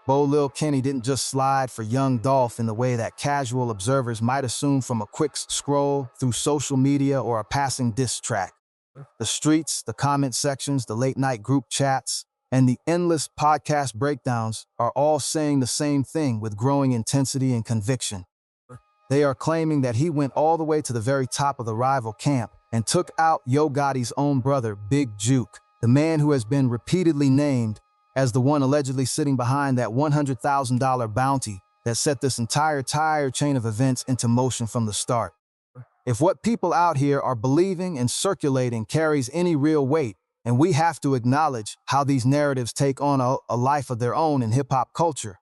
BEO Lil Kenny didn't just slide for young Dolph in the way that casual observers might assume from a quick scroll through social media or a passing diss track. The streets, the comment sections, the late-night group chats, and the endless podcast breakdowns are all saying the same thing with growing intensity and conviction. They are claiming that he went all the way to the very top of the rival camp and took out Yo Gotti's own brother, Big Juke, the man who has been repeatedly named as the one allegedly sitting behind that $100,000 bounty that set this entire chain of events into motion from the start. If what people out here are believing and circulating carries any real weight, and we have to acknowledge how these narratives take on a life of their own in hip-hop culture,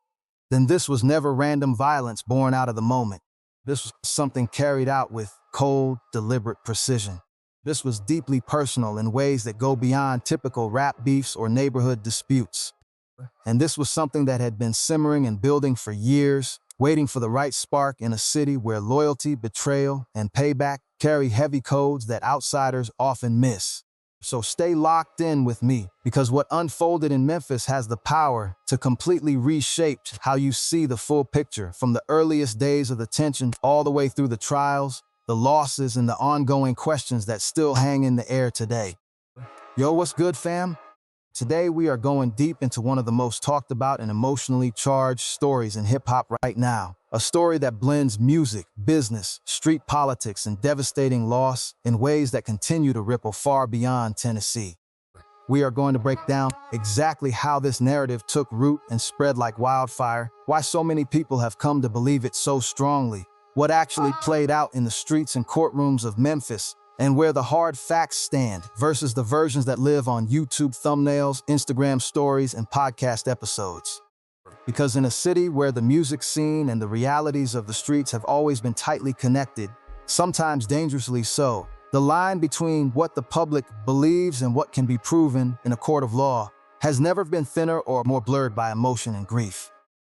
then this was never random violence born out of the moment. This was something carried out with cold, deliberate precision. This was deeply personal in ways that go beyond typical rap beefs or neighborhood disputes. And this was something that had been simmering and building for years, waiting for the right spark in a city where loyalty, betrayal, and payback carry heavy codes that outsiders often miss. So stay locked in with me, because what unfolded in Memphis has the power to completely reshape how you see the full picture, from the earliest days of the tension all the way through the trials, the losses, and the ongoing questions that still hang in the air today. Yo, what's good, fam? Today we are going deep into one of the most talked about and emotionally charged stories in hip-hop right now. A story that blends music, business, street politics, and devastating loss in ways that continue to ripple far beyond Tennessee. We are going to break down exactly how this narrative took root and spread like wildfire, why so many people have come to believe it so strongly, what actually played out in the streets and courtrooms of Memphis, and where the hard facts stand versus the versions that live on YouTube thumbnails, Instagram stories, and podcast episodes. Because in a city where the music scene and the realities of the streets have always been tightly connected, sometimes dangerously so, the line between what the public believes and what can be proven in a court of law has never been thinner or more blurred by emotion and grief.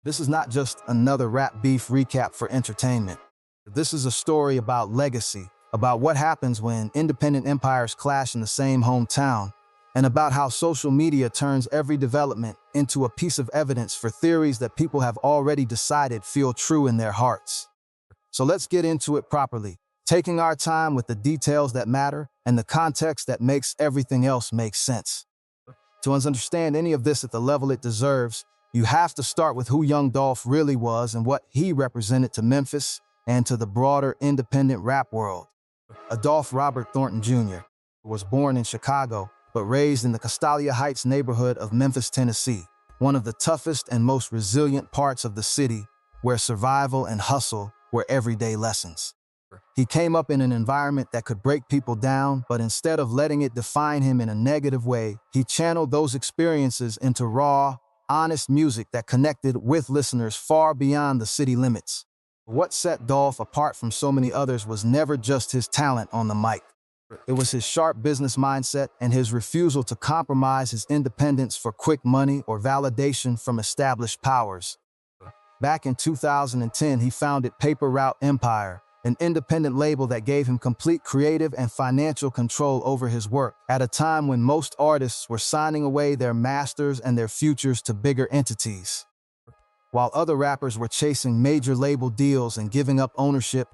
This is not just another rap beef recap for entertainment. This is a story about legacy, about what happens when independent empires clash in the same hometown, and about how social media turns every development into a piece of evidence for theories that people have already decided feel true in their hearts. So let's get into it properly, taking our time with the details that matter and the context that makes everything else make sense. To understand any of this at the level it deserves, you have to start with who young Dolph really was and what he represented to Memphis and to the broader independent rap world. Dolph Robert Thornton Jr. was born in Chicago, but raised in the Castalia Heights neighborhood of Memphis, Tennessee, one of the toughest and most resilient parts of the city, where survival and hustle were everyday lessons. He came up in an environment that could break people down, but instead of letting it define him in a negative way, he channeled those experiences into raw, honest music that connected with listeners far beyond the city limits. What set Dolph apart from so many others was never just his talent on the mic. It was his sharp business mindset and his refusal to compromise his independence for quick money or validation from established powers. Back in 2010, he founded Paper Route Empire, an independent label that gave him complete creative and financial control over his work, at a time when most artists were signing away their masters and their futures to bigger entities. While other rappers were chasing major label deals and giving up ownership,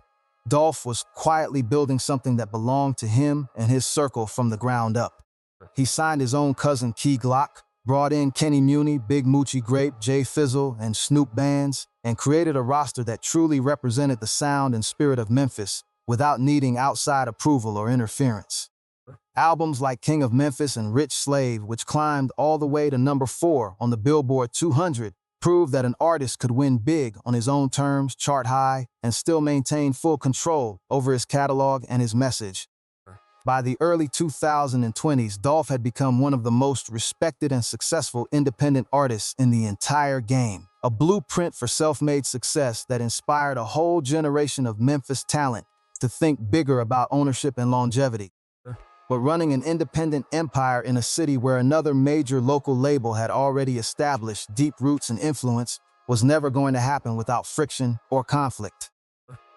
Dolph was quietly building something that belonged to him and his circle from the ground up. He signed his own cousin Key Glock, brought in Kenny Muni, Big Moochie Grape, Jay Fizzle, and Snoop bands, and created a roster that truly represented the sound and spirit of Memphis without needing outside approval or interference. Albums like King of Memphis and Rich Slave, which climbed all the way to number 4 on the Billboard 200, proved that an artist could win big on his own terms, chart high, and still maintain full control over his catalog and his message. By the early 2020s, Dolph had become one of the most respected and successful independent artists in the entire game, a blueprint for self-made success that inspired a whole generation of Memphis talent to think bigger about ownership and longevity. But running an independent empire in a city where another major local label had already established deep roots and influence was never going to happen without friction or conflict.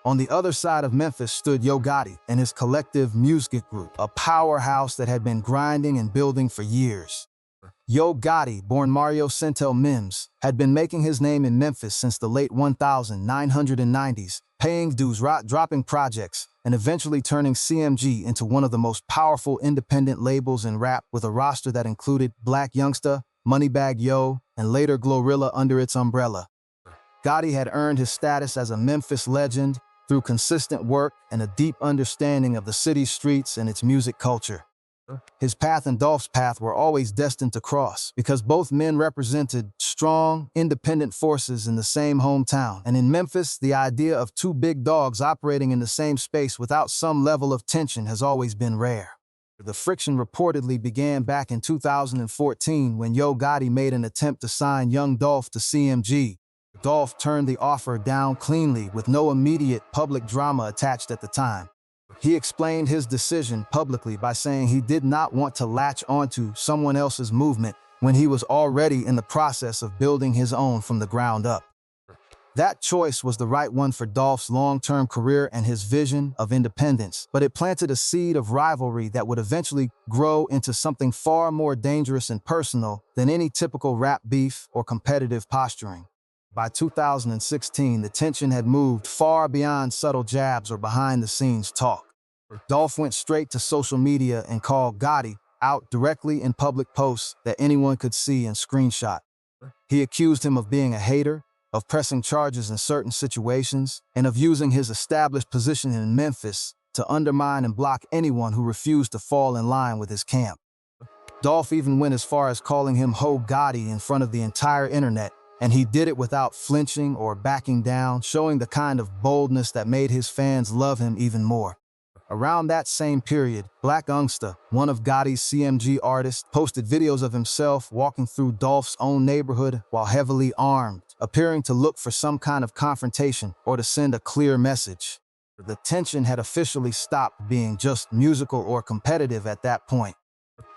On the other side of Memphis stood Yo Gotti and his collective music group, a powerhouse that had been grinding and building for years. Yo Gotti, born Mario Centel Mims, had been making his name in Memphis since the late 1990s, paying dues, dropping projects, and eventually turning CMG into one of the most powerful independent labels in rap, with a roster that included Black Youngsta, Moneybagg Yo, and later Glorilla under its umbrella. Gotti had earned his status as a Memphis legend through consistent work and a deep understanding of the city's streets and its music culture. His path and Dolph's path were always destined to cross, because both men represented strong, independent forces in the same hometown. And in Memphis, the idea of two big dogs operating in the same space without some level of tension has always been rare. The friction reportedly began back in 2014 when Yo Gotti made an attempt to sign young Dolph to CMG. Dolph turned the offer down cleanly, with no immediate public drama attached at the time. He explained his decision publicly by saying he did not want to latch onto someone else's movement when he was already in the process of building his own from the ground up. That choice was the right one for Dolph's long-term career and his vision of independence, but it planted a seed of rivalry that would eventually grow into something far more dangerous and personal than any typical rap beef or competitive posturing. By 2016, the tension had moved far beyond subtle jabs or behind-the-scenes talk. Dolph went straight to social media and called Gotti out directly in public posts that anyone could see and screenshot. He accused him of being a hater, of pressing charges in certain situations, and of using his established position in Memphis to undermine and block anyone who refused to fall in line with his camp. Dolph even went as far as calling him Ho Gotti in front of the entire internet, and he did it without flinching or backing down, showing the kind of boldness that made his fans love him even more. Around that same period, Black Youngsta, one of Gotti's CMG artists, posted videos of himself walking through Dolph's own neighborhood while heavily armed, appearing to look for some kind of confrontation or to send a clear message. The tension had officially stopped being just musical or competitive at that point.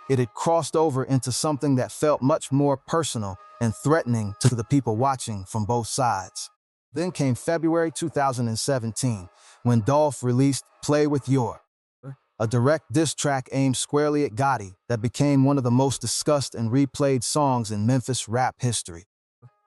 It had crossed over into something that felt much more personal and threatening to the people watching from both sides. Then came February 2017, when Dolph released Play With Your, a direct diss track aimed squarely at Gotti that became one of the most discussed and replayed songs in Memphis rap history.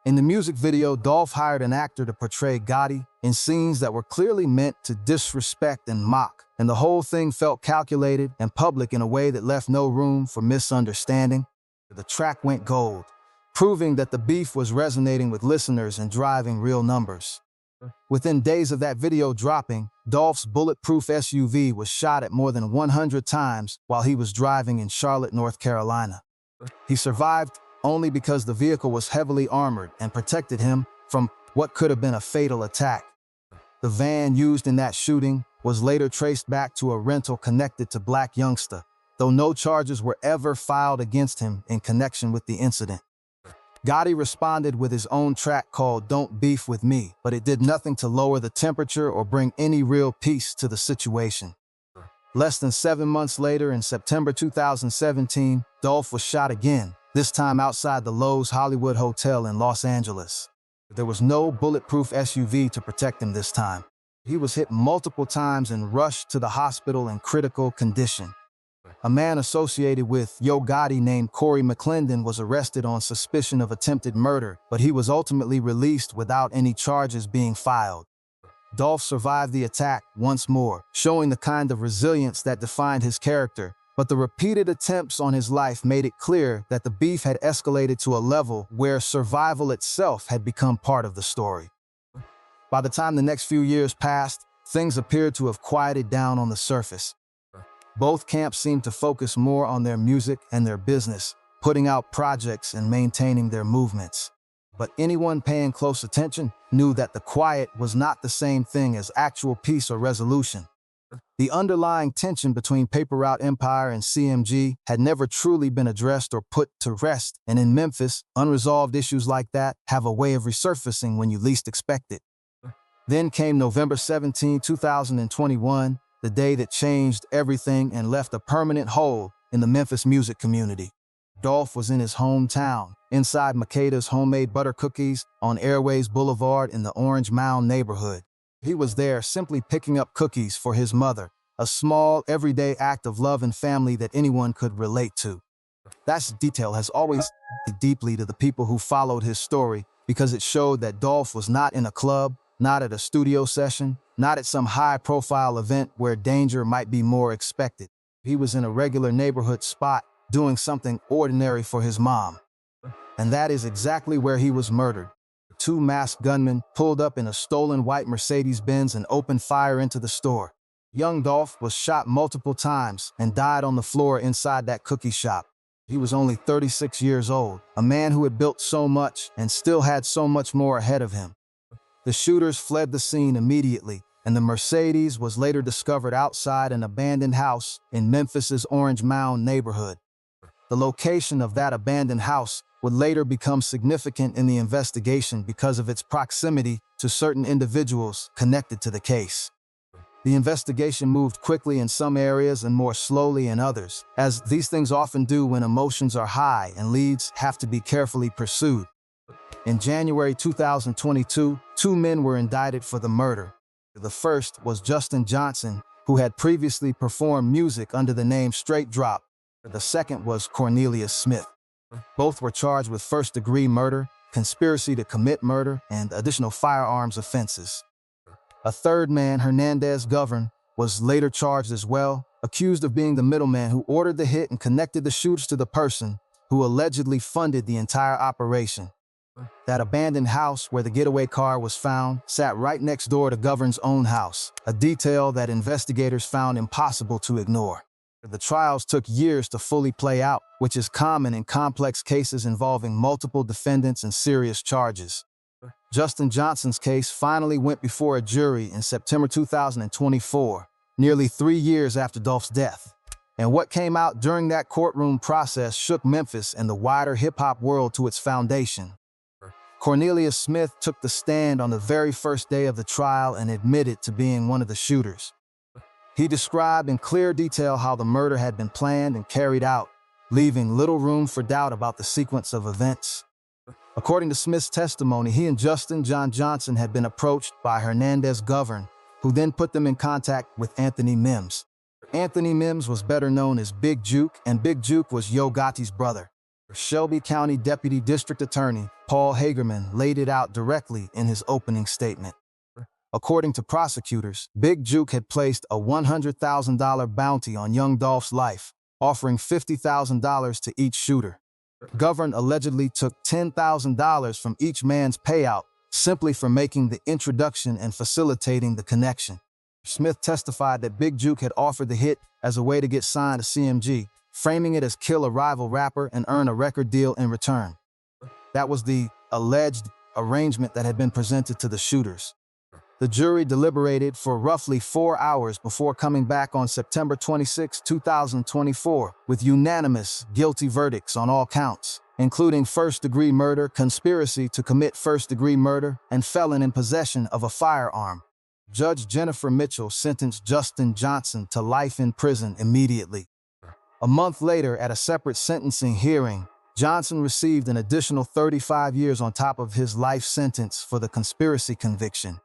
In the music video, Dolph hired an actor to portray Gotti in scenes that were clearly meant to disrespect and mock, and the whole thing felt calculated and public in a way that left no room for misunderstanding. The track went gold, proving that the beef was resonating with listeners and driving real numbers. Within days of that video dropping, Dolph's bulletproof SUV was shot at more than 100 times while he was driving in Charlotte, North Carolina. He survived only because the vehicle was heavily armored and protected him from what could have been a fatal attack. The van used in that shooting was later traced back to a rental connected to Black Youngsta, though no charges were ever filed against him in connection with the incident. Gotti responded with his own track called Don't Beef With Me, but it did nothing to lower the temperature or bring any real peace to the situation. Less than 7 months later, in September 2017, Dolph was shot again, this time outside the Lowe's Hollywood Hotel in Los Angeles. There was no bulletproof SUV to protect him this time. He was hit multiple times and rushed to the hospital in critical condition. A man associated with Yo Gotti named Corey McClendon was arrested on suspicion of attempted murder, but he was ultimately released without any charges being filed. Dolph survived the attack once more, showing the kind of resilience that defined his character, but the repeated attempts on his life made it clear that the beef had escalated to a level where survival itself had become part of the story. By the time the next few years passed, things appeared to have quieted down on the surface. Both camps seemed to focus more on their music and their business, putting out projects and maintaining their movements. But anyone paying close attention knew that the quiet was not the same thing as actual peace or resolution. The underlying tension between Paper Route Empire and CMG had never truly been addressed or put to rest, and in Memphis, unresolved issues like that have a way of resurfacing when you least expect it. Then came November 17, 2021, the day that changed everything and left a permanent hole in the Memphis music community. Dolph was in his hometown, inside Makeda's Homemade Butter Cookies on Airways Boulevard in the Orange Mound neighborhood. He was there simply picking up cookies for his mother, a small, everyday act of love and family that anyone could relate to. That detail has always deeply to the people who followed his story because it showed that Dolph was not in a club, not at a studio session, not at some high-profile event where danger might be more expected. He was in a regular neighborhood spot doing something ordinary for his mom. And that is exactly where he was murdered. Two masked gunmen pulled up in a stolen white Mercedes-Benz and opened fire into the store. Young Dolph was shot multiple times and died on the floor inside that cookie shop. He was only 36 years old, a man who had built so much and still had so much more ahead of him. The shooters fled the scene immediately, and the Mercedes was later discovered outside an abandoned house in Memphis's Orange Mound neighborhood. The location of that abandoned house would later become significant in the investigation because of its proximity to certain individuals connected to the case. The investigation moved quickly in some areas and more slowly in others, as these things often do when emotions are high and leads have to be carefully pursued. In January 2022, two men were indicted for the murder. The first was Justin Johnson, who had previously performed music under the name Straight Drop. The second was Cornelius Smith. Both were charged with first-degree murder, conspiracy to commit murder, and additional firearms offenses. A third man, Hernandez Govern, was later charged as well, accused of being the middleman who ordered the hit and connected the shooters to the person who allegedly funded the entire operation. That abandoned house where the getaway car was found sat right next door to Govern's own house, a detail that investigators found impossible to ignore. The trials took years to fully play out, which is common in complex cases involving multiple defendants and serious charges. Justin Johnson's case finally went before a jury in September 2024, nearly 3 years after Dolph's death. And what came out during that courtroom process shook Memphis and the wider hip-hop world to its foundation. Cornelius Smith took the stand on the very first day of the trial and admitted to being one of the shooters. He described in clear detail how the murder had been planned and carried out, leaving little room for doubt about the sequence of events. According to Smith's testimony, he and Justin John Johnson had been approached by Hernandez Govern, who then put them in contact with Anthony Mims. Anthony Mims was better known as Big Juke, and Big Juke was Yo Gotti's brother. Shelby County Deputy District Attorney Paul Hagerman laid it out directly in his opening statement. According to prosecutors, Big Juke had placed a $100,000 bounty on young Dolph's life, offering $50,000 to each shooter. Govern allegedly took $10,000 from each man's payout simply for making the introduction and facilitating the connection. Smith testified that Big Juke had offered the hit as a way to get signed to CMG, framing it as kill a rival rapper and earn a record deal in return. That was the alleged arrangement that had been presented to the shooters. The jury deliberated for roughly 4 hours before coming back on September 26, 2024, with unanimous guilty verdicts on all counts, including first-degree murder, conspiracy to commit first-degree murder, and felon in possession of a firearm. Judge Jennifer Mitchell sentenced Justin Johnson to life in prison immediately. A month later, at a separate sentencing hearing, Johnson received an additional 35 years on top of his life sentence for the conspiracy conviction.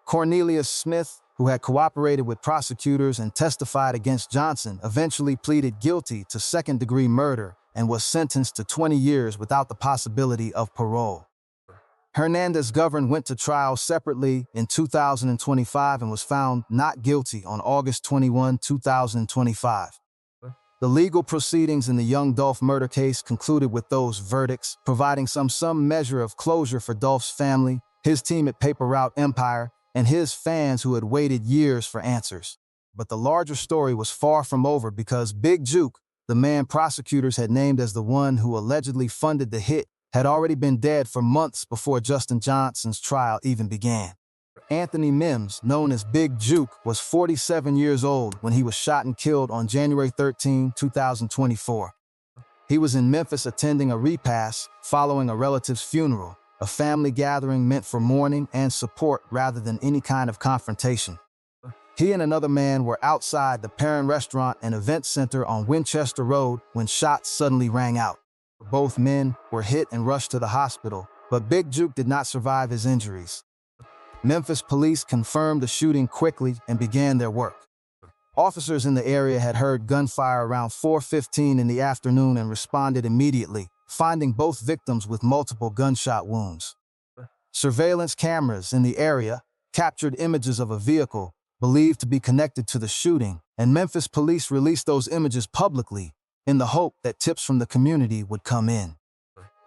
Cornelius Smith, who had cooperated with prosecutors and testified against Johnson, eventually pleaded guilty to second-degree murder and was sentenced to 20 years without the possibility of parole. Hernandez Govern went to trial separately in 2025 and was found not guilty on August 21, 2025. The legal proceedings in the young Dolph murder case concluded with those verdicts, providing some measure of closure for Dolph's family, his team at Paper Route Empire, and his fans who had waited years for answers. But the larger story was far from over because Big Juke, the man prosecutors had named as the one who allegedly funded the hit, had already been dead for months before Justin Johnson's trial even began. Anthony Mims, known as Big Juke, was 47 years old when he was shot and killed on January 13, 2024. He was in Memphis attending a repast following a relative's funeral, a family gathering meant for mourning and support rather than any kind of confrontation. He and another man were outside the Perrin Restaurant and Event Center on Winchester Road when shots suddenly rang out. Both men were hit and rushed to the hospital, but Big Juke did not survive his injuries. Memphis police confirmed the shooting quickly and began their work. Officers in the area had heard gunfire around 4:15 in the afternoon and responded immediately, finding both victims with multiple gunshot wounds. Surveillance cameras in the area captured images of a vehicle believed to be connected to the shooting, and Memphis police released those images publicly in the hope that tips from the community would come in.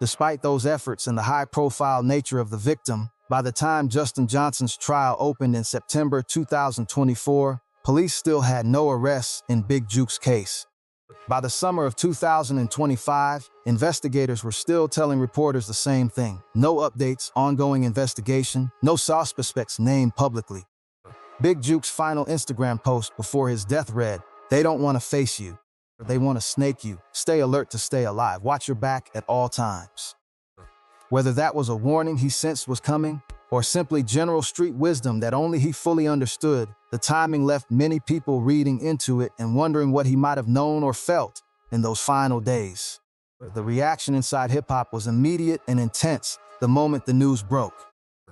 Despite those efforts and the high-profile nature of the victim, by the time Justin Johnson's trial opened in September 2024, police still had no arrests in Big Juke's case. By the summer of 2025, investigators were still telling reporters the same thing. No updates, ongoing investigation, no suspects named publicly. Big Juke's final Instagram post before his death read, "They don't want to face you. They want to snake you. Stay alert to stay alive. Watch your back at all times." Whether that was a warning he sensed was coming, or simply general street wisdom that only he fully understood, the timing left many people reading into it and wondering what he might have known or felt in those final days. The reaction inside hip-hop was immediate and intense the moment the news broke.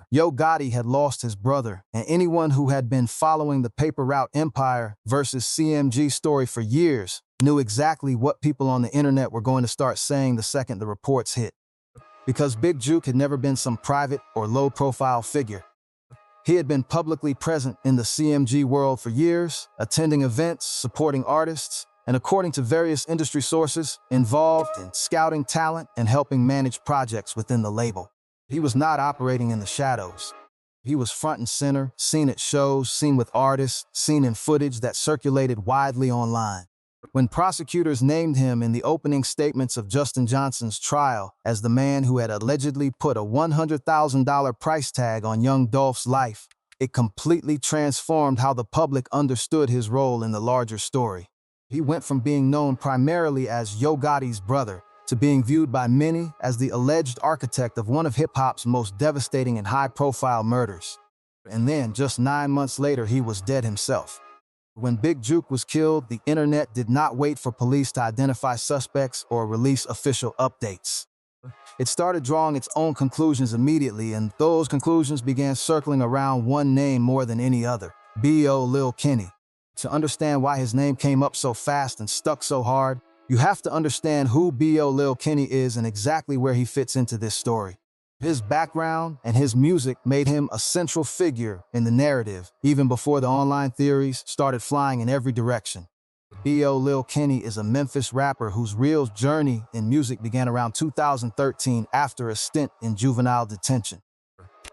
Yo Gotti had lost his brother, and anyone who had been following the Paper Route Empire versus CMG story for years knew exactly what people on the internet were going to start saying the second the reports hit. Because Big Juke had never been some private or low-profile figure. He had been publicly present in the CMG world for years, attending events, supporting artists, and according to various industry sources, involved in scouting talent and helping manage projects within the label. He was not operating in the shadows. He was front and center, seen at shows, seen with artists, seen in footage that circulated widely online. When prosecutors named him in the opening statements of Justin Johnson's trial as the man who had allegedly put a $100,000 price tag on young Dolph's life, it completely transformed how the public understood his role in the larger story. He went from being known primarily as Yo Gotti's brother to being viewed by many as the alleged architect of one of hip-hop's most devastating and high-profile murders. And then, just 9 months later, he was dead himself. When Big Juke was killed, the internet did not wait for police to identify suspects or release official updates. It started drawing its own conclusions immediately, and those conclusions began circling around one name more than any other: BEO Lil Kenny. To understand why his name came up so fast and stuck so hard, you have to understand who BEO Lil Kenny is and exactly where he fits into this story. His background and his music made him a central figure in the narrative, even before the online theories started flying in every direction. BEO Lil Kenny is a Memphis rapper whose real journey in music began around 2013 after a stint in juvenile detention.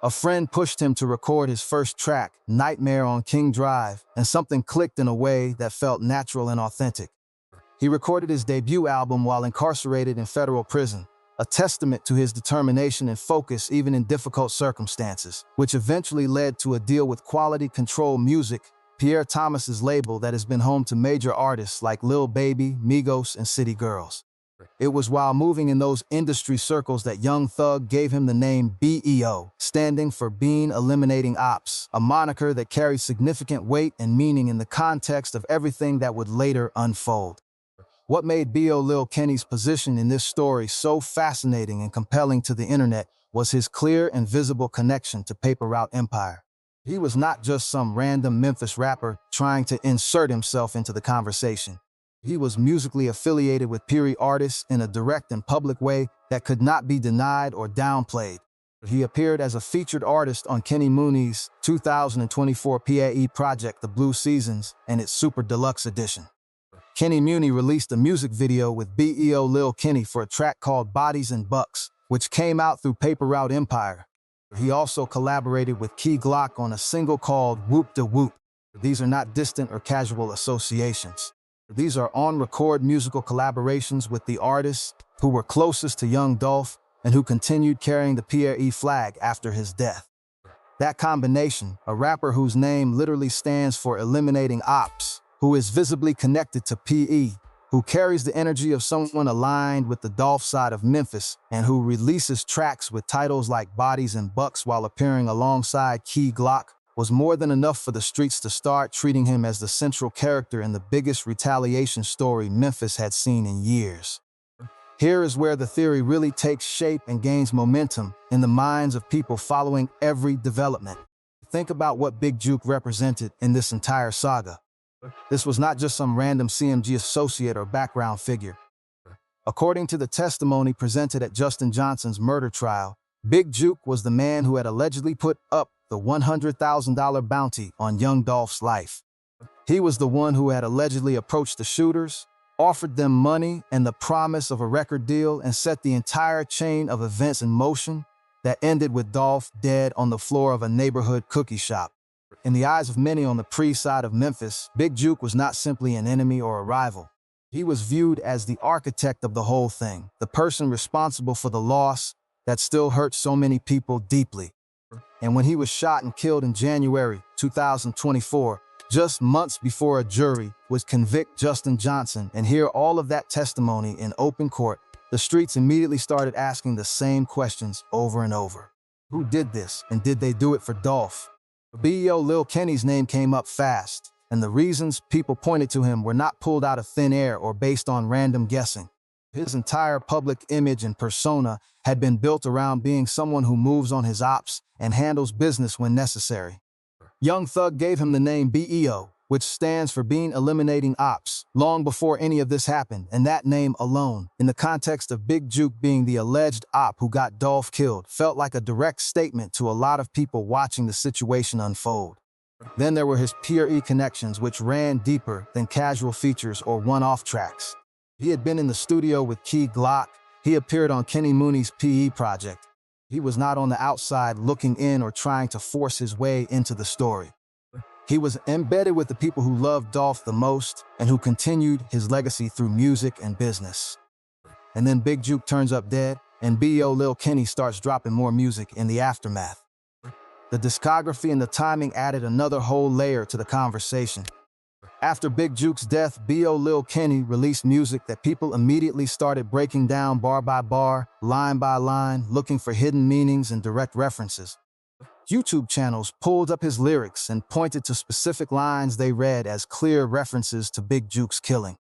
A friend pushed him to record his first track, Nightmare on King Drive, and something clicked in a way that felt natural and authentic. He recorded his debut album while incarcerated in federal prison, a testament to his determination and focus even in difficult circumstances, which eventually led to a deal with Quality Control Music, Pierre Thomas's label that has been home to major artists like Lil Baby, Migos, and City Girls. It was while moving in those industry circles that Young Thug gave him the name BEO, standing for Being Eliminating Ops, a moniker that carries significant weight and meaning in the context of everything that would later unfold. What made BEO Lil Kenny's position in this story so fascinating and compelling to the internet was his clear and visible connection to Paper Route Empire. He was not just some random Memphis rapper trying to insert himself into the conversation. He was musically affiliated with peer artists in a direct and public way that could not be denied or downplayed. He appeared as a featured artist on Kenny Mooney's 2024 PAE project, The Blue Seasons, and its Super Deluxe Edition. Kenny Mooney released a music video with BEO Lil Kenny for a track called Bodies and Bucks, which came out through Paper Route Empire. He also collaborated with Key Glock on a single called Whoop Da Whoop. These are not distant or casual associations. These are on-record musical collaborations with the artists who were closest to young Dolph and who continued carrying the PRE flag after his death. That combination, a rapper whose name literally stands for Eliminating Ops, who is visibly connected to PE, who carries the energy of someone aligned with the Dolph side of Memphis, and who releases tracks with titles like Bodies and Bucks while appearing alongside Key Glock, was more than enough for the streets to start treating him as the central character in the biggest retaliation story Memphis had seen in years. Here is where the theory really takes shape and gains momentum in the minds of people following every development. Think about what Big Juke represented in this entire saga. This was not just some random CMG associate or background figure. According to the testimony presented at Justin Johnson's murder trial, Big Juke was the man who had allegedly put up the $100,000 bounty on young Dolph's life. He was the one who had allegedly approached the shooters, offered them money and the promise of a record deal, and set the entire chain of events in motion that ended with Dolph dead on the floor of a neighborhood cookie shop. In the eyes of many on the pre-side of Memphis, Big Juke was not simply an enemy or a rival. He was viewed as the architect of the whole thing, the person responsible for the loss that still hurt so many people deeply. And when he was shot and killed in January 2024, just months before a jury would convict Justin Johnson and hear all of that testimony in open court, the streets immediately started asking the same questions over and over. Who did this, and did they do it for Dolph? BEO Lil Kenny's name came up fast, and the reasons people pointed to him were not pulled out of thin air or based on random guessing. His entire public image and persona had been built around being someone who moves on his ops and handles business when necessary. Young Thug gave him the name BEO, which stands for Being Eliminating Ops, long before any of this happened, and that name alone, in the context of Big Juke being the alleged op who got Dolph killed, felt like a direct statement to a lot of people watching the situation unfold. Then there were his PRE connections, which ran deeper than casual features or one-off tracks. He had been in the studio with Key Glock. He appeared on Kenny Mooney's PE project. He was not on the outside looking in or trying to force his way into the story. He was embedded with the people who loved Dolph the most and who continued his legacy through music and business. And then Big Juke turns up dead, and BEO Lil Kenny starts dropping more music in the aftermath. The discography and the timing added another whole layer to the conversation. After Big Juke's death, BEO Lil Kenny released music that people immediately started breaking down bar by bar, line by line, looking for hidden meanings and direct references. YouTube channels pulled up his lyrics and pointed to specific lines they read as clear references to Big Juke's killing.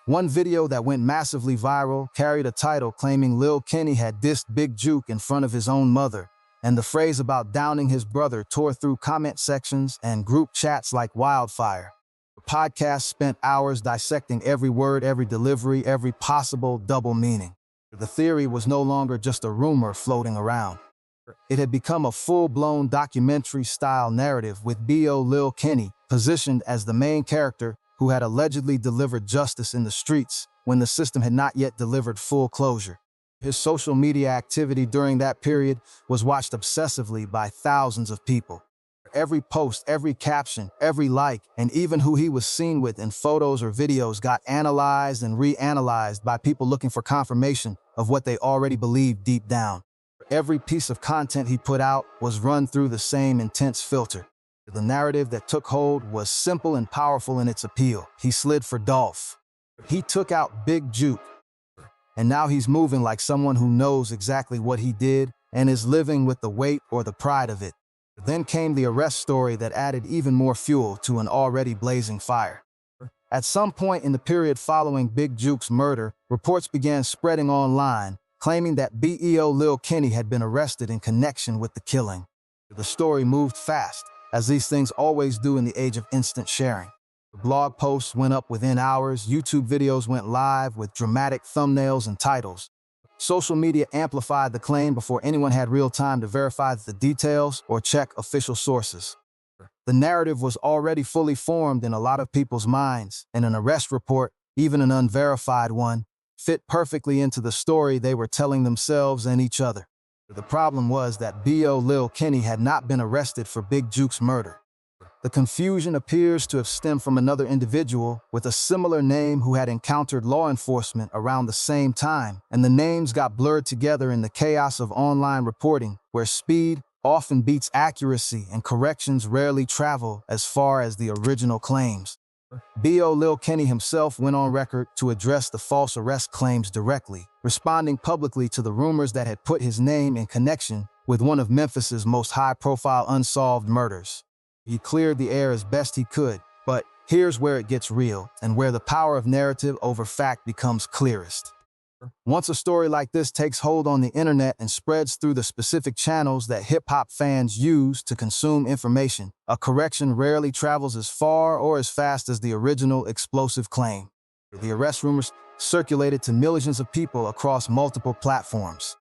One video that went massively viral carried a title claiming Lil Kenny had dissed Big Juke in front of his own mother, and the phrase about downing his brother tore through comment sections and group chats like wildfire. The podcast spent hours dissecting every word, every delivery, every possible double meaning. The theory was no longer just a rumor floating around. It had become a full-blown documentary-style narrative with BEO Lil Kenny positioned as the main character who had allegedly delivered justice in the streets when the system had not yet delivered full closure. His social media activity during that period was watched obsessively by thousands of people. Every post, every caption, every like, and even who he was seen with in photos or videos got analyzed and reanalyzed by people looking for confirmation of what they already believed deep down. Every piece of content he put out was run through the same intense filter. The narrative that took hold was simple and powerful in its appeal. He slid for Dolph. He took out Big Juke. And now he's moving like someone who knows exactly what he did and is living with the weight or the pride of it. Then came the arrest story that added even more fuel to an already blazing fire. At some point in the period following Big Juke's murder, reports began spreading online, claiming that BEO Lil Kenny had been arrested in connection with the killing. The story moved fast, as these things always do in the age of instant sharing. Blog posts went up within hours, YouTube videos went live with dramatic thumbnails and titles. Social media amplified the claim before anyone had real time to verify the details or check official sources. The narrative was already fully formed in a lot of people's minds, and an arrest report, even an unverified one, fit perfectly into the story they were telling themselves and each other. The problem was that BEO Lil Kenny had not been arrested for Big Juke's murder. The confusion appears to have stemmed from another individual with a similar name who had encountered law enforcement around the same time, and the names got blurred together in the chaos of online reporting, where speed often beats accuracy and corrections rarely travel as far as the original claims. BEO Lil Kenny himself went on record to address the false arrest claims directly, responding publicly to the rumors that had put his name in connection with one of Memphis's most high-profile unsolved murders. He cleared the air as best he could, but here's where it gets real and where the power of narrative over fact becomes clearest. Once a story like this takes hold on the internet and spreads through the specific channels that hip-hop fans use to consume information, a correction rarely travels as far or as fast as the original explosive claim. The arrest rumors circulated to millions of people across multiple platforms.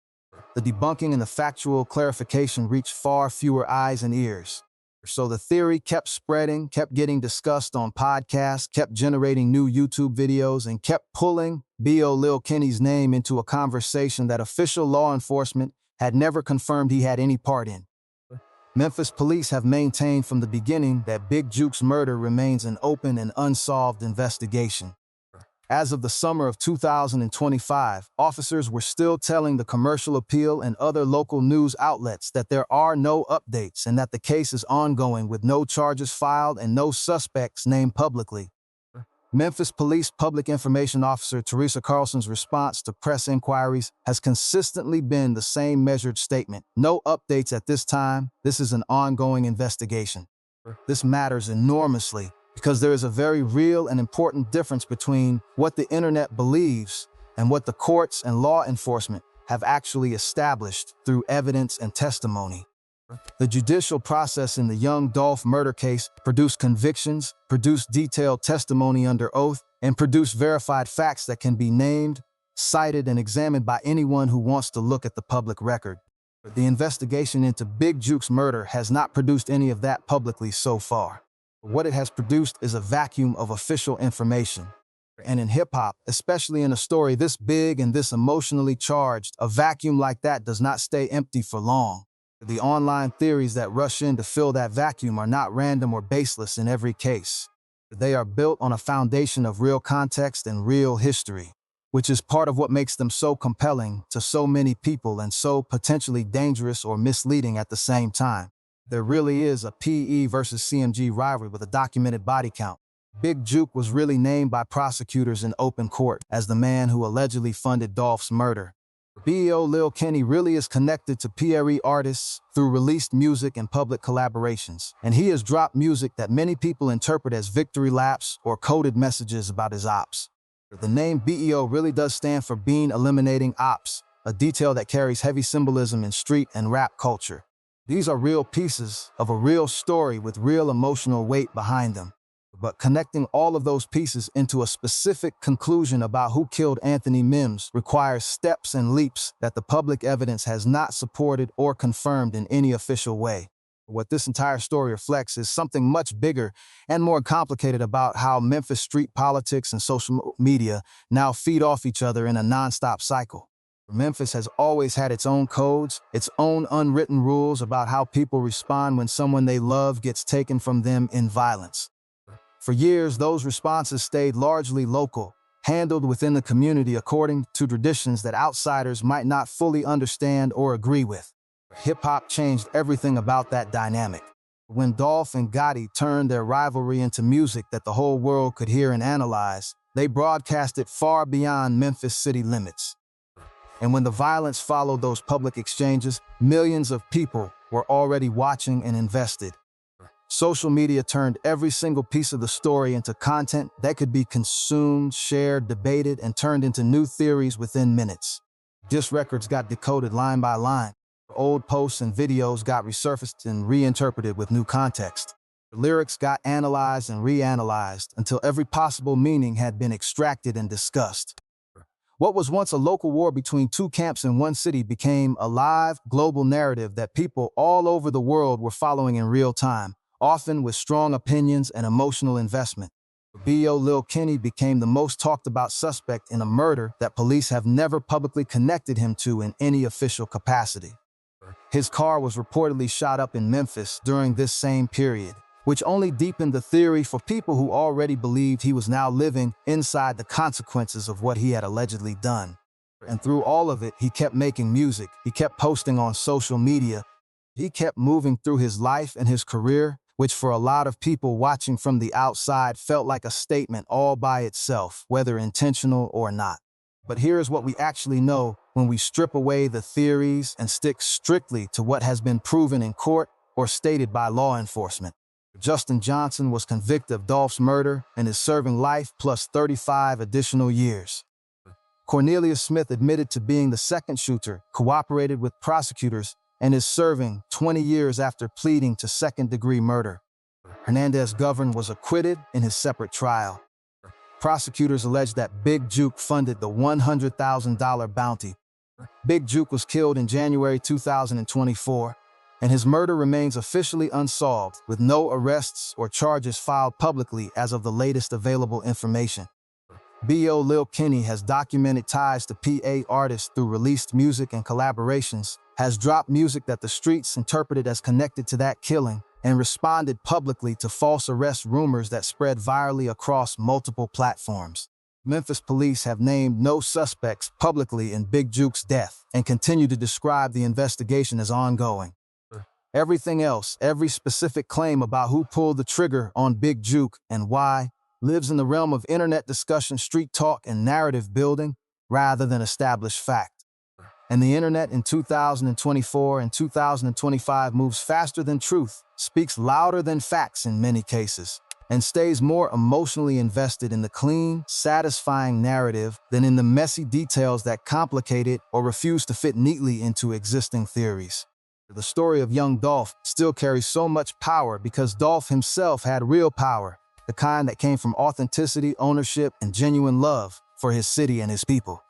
The debunking and the factual clarification reached far fewer eyes and ears. So the theory kept spreading, kept getting discussed on podcasts, kept generating new YouTube videos, and kept pulling BEO Lil Kenny's name into a conversation that official law enforcement had never confirmed he had any part in. Memphis police have maintained from the beginning that Big Juke's murder remains an open and unsolved investigation. As of the summer of 2025, officers were still telling the Commercial Appeal and other local news outlets that there are no updates and that the case is ongoing with no charges filed and no suspects named publicly. Memphis Police Public Information Officer Teresa Carlson's response to press inquiries has consistently been the same measured statement. No updates at this time. This is an ongoing investigation. This matters enormously, because there is a very real and important difference between what the internet believes and what the courts and law enforcement have actually established through evidence and testimony. The judicial process in the young Dolph murder case produced convictions, produced detailed testimony under oath, and produced verified facts that can be named, cited, and examined by anyone who wants to look at the public record. The investigation into Big Juke's murder has not produced any of that publicly so far. What it has produced is a vacuum of official information. And in hip-hop, especially in a story this big and this emotionally charged, a vacuum like that does not stay empty for long. The online theories that rush in to fill that vacuum are not random or baseless in every case. They are built on a foundation of real context and real history, which is part of what makes them so compelling to so many people and so potentially dangerous or misleading at the same time. There really is a PE versus CMG rivalry with a documented body count. Big Juke was really named by prosecutors in open court as the man who allegedly funded Dolph's murder. BEO Lil Kenny really is connected to PRE artists through released music and public collaborations, and he has dropped music that many people interpret as victory laps or coded messages about his ops. The name BEO really does stand for Being Eliminating Ops, a detail that carries heavy symbolism in street and rap culture. These are real pieces of a real story with real emotional weight behind them. But connecting all of those pieces into a specific conclusion about who killed Anthony Mims requires steps and leaps that the public evidence has not supported or confirmed in any official way. What this entire story reflects is something much bigger and more complicated about how Memphis street politics and social media now feed off each other in a nonstop cycle. Memphis has always had its own codes, its own unwritten rules about how people respond when someone they love gets taken from them in violence. For years, those responses stayed largely local, handled within the community according to traditions that outsiders might not fully understand or agree with. Hip-hop changed everything about that dynamic. When Dolph and Gotti turned their rivalry into music that the whole world could hear and analyze, they broadcast it far beyond Memphis city limits. And when the violence followed those public exchanges, millions of people were already watching and invested. Social media turned every single piece of the story into content that could be consumed, shared, debated, and turned into new theories within minutes. Diss records got decoded line by line. Old posts and videos got resurfaced and reinterpreted with new context. Lyrics got analyzed and reanalyzed until every possible meaning had been extracted and discussed. What was once a local war between two camps in one city became a live, global narrative that people all over the world were following in real time, often with strong opinions and emotional investment. BEO Lil Kenny became the most talked about suspect in a murder that police have never publicly connected him to in any official capacity. His car was reportedly shot up in Memphis during this same period, which only deepened the theory for people who already believed he was now living inside the consequences of what he had allegedly done. And through all of it, he kept making music, he kept posting on social media, he kept moving through his life and his career, which for a lot of people watching from the outside felt like a statement all by itself, whether intentional or not. But here's what we actually know when we strip away the theories and stick strictly to what has been proven in court or stated by law enforcement. Justin Johnson was convicted of Dolph's murder and is serving life plus 35 additional years. Cornelius Smith admitted to being the second shooter, cooperated with prosecutors, and is serving 20 years after pleading to second-degree murder. Hernandez Govern was acquitted in his separate trial. Prosecutors alleged that Big Juke funded the $100,000 bounty. Big Juke was killed in January 2024, and his murder remains officially unsolved, with no arrests or charges filed publicly as of the latest available information. BEO Lil has documented ties to PA artists through released music and collaborations, has dropped music that the streets interpreted as connected to that killing, and responded publicly to false arrest rumors that spread virally across multiple platforms. Memphis police have named no suspects publicly in Big Juke's death and continue to describe the investigation as ongoing. Everything else, every specific claim about who pulled the trigger on Big Juke and why, lives in the realm of internet discussion, street talk, and narrative building rather than established fact. And the internet in 2024 and 2025 moves faster than truth, speaks louder than facts in many cases, and stays more emotionally invested in the clean, satisfying narrative than in the messy details that complicate it or refuse to fit neatly into existing theories. The story of young Dolph still carries so much power because Dolph himself had real power, the kind that came from authenticity, ownership, and genuine love for his city and his people.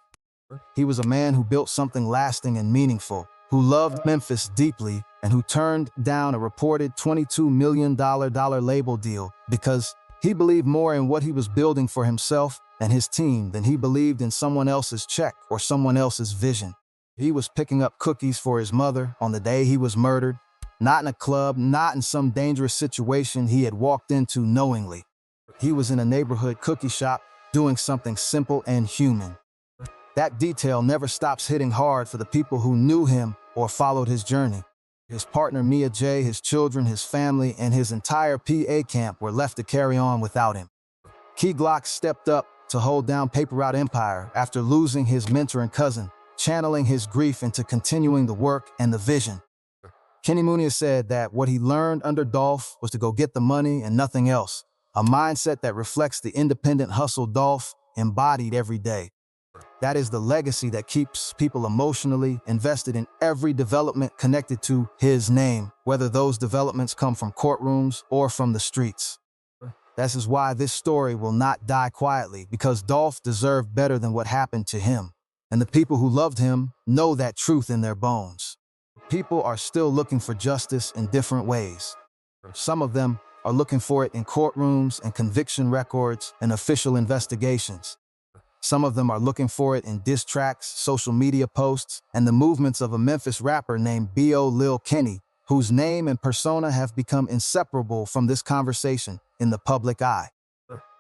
He was a man who built something lasting and meaningful, who loved Memphis deeply, and who turned down a reported $22 million label deal because he believed more in what he was building for himself and his team than he believed in someone else's check or someone else's vision. He was picking up cookies for his mother on the day he was murdered, not in a club, not in some dangerous situation he had walked into knowingly. He was in a neighborhood cookie shop doing something simple and human. That detail never stops hitting hard for the people who knew him or followed his journey. His partner Mia J, his children, his family, and his entire PA camp were left to carry on without him. Key Glock stepped up to hold down Paper Route Empire after losing his mentor and cousin, channeling his grief into continuing the work and the vision. Kenny Mooney said that what he learned under Dolph was to go get the money and nothing else, a mindset that reflects the independent hustle Dolph embodied every day. That is the legacy that keeps people emotionally invested in every development connected to his name, whether those developments come from courtrooms or from the streets. This is why this story will not die quietly, because Dolph deserved better than what happened to him. And the people who loved him know that truth in their bones. People are still looking for justice in different ways. Some of them are looking for it in courtrooms and conviction records and official investigations. Some of them are looking for it in diss tracks, social media posts, and the movements of a Memphis rapper named BEO Lil, whose name and persona have become inseparable from this conversation in the public eye.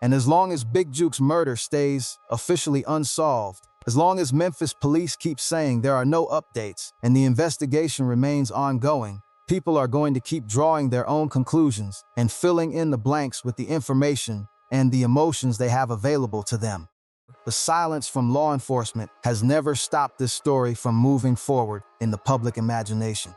And as long as Big Juke's murder stays officially unsolved, as long as Memphis police keep saying there are no updates and the investigation remains ongoing, people are going to keep drawing their own conclusions and filling in the blanks with the information and the emotions they have available to them. The silence from law enforcement has never stopped this story from moving forward in the public imagination.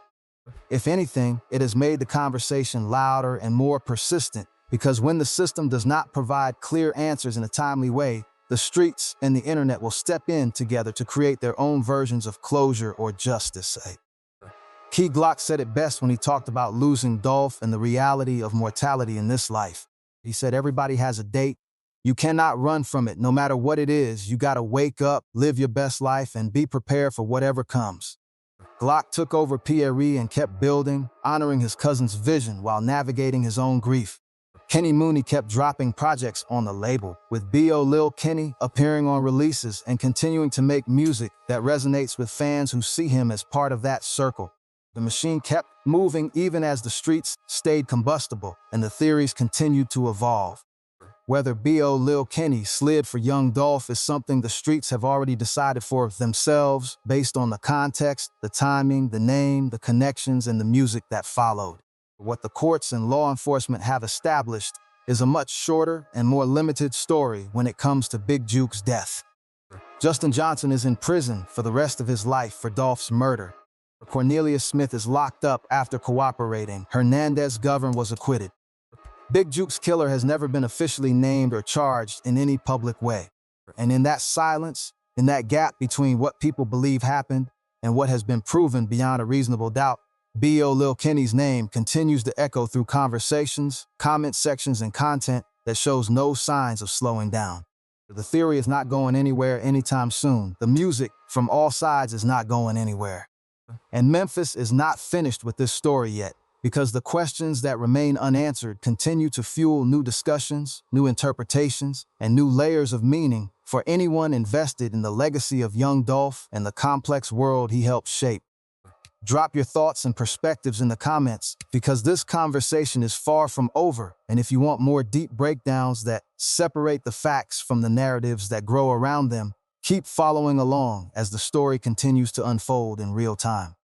If anything, it has made the conversation louder and more persistent, because when the system does not provide clear answers in a timely way, the streets and the internet will step in together to create their own versions of closure or justice. Key Glock said it best when he talked about losing Dolph and the reality of mortality in this life. He said, everybody has a date. You cannot run from it. No matter what it is, you gotta wake up, live your best life, and be prepared for whatever comes. Glock took over PRE and kept building, honoring his cousin's vision while navigating his own grief. Kenny Mooney kept dropping projects on the label, with BEO Lil appearing on releases and continuing to make music that resonates with fans who see him as part of that circle. The machine kept moving even as the streets stayed combustible and the theories continued to evolve. Whether BEO Lil Slid for young Dolph is something the streets have already decided for themselves based on the context, the timing, the name, the connections, and the music that followed. What the courts and law enforcement have established is a much shorter and more limited story when it comes to Big Juke's death. Justin Johnson is in prison for the rest of his life for Dolph's murder. Cornelius Smith is locked up after cooperating. Hernandez Govern was acquitted. Big Juke's killer has never been officially named or charged in any public way. And in that silence, In that gap between what people believe happened and what has been proven beyond a reasonable doubt, BEO Lil Kenny's name continues to echo through conversations, comment sections, and content that shows no signs of slowing down. The theory is not going anywhere anytime soon. The music from all sides is not going anywhere. And Memphis is not finished with this story yet, because the questions that remain unanswered continue to fuel new discussions, new interpretations, and new layers of meaning for anyone invested in the legacy of young Dolph and the complex world he helped shape. Drop your thoughts and perspectives in the comments, because this conversation is far from over, and if you want more deep breakdowns that separate the facts from the narratives that grow around them, keep following along as the story continues to unfold in real time.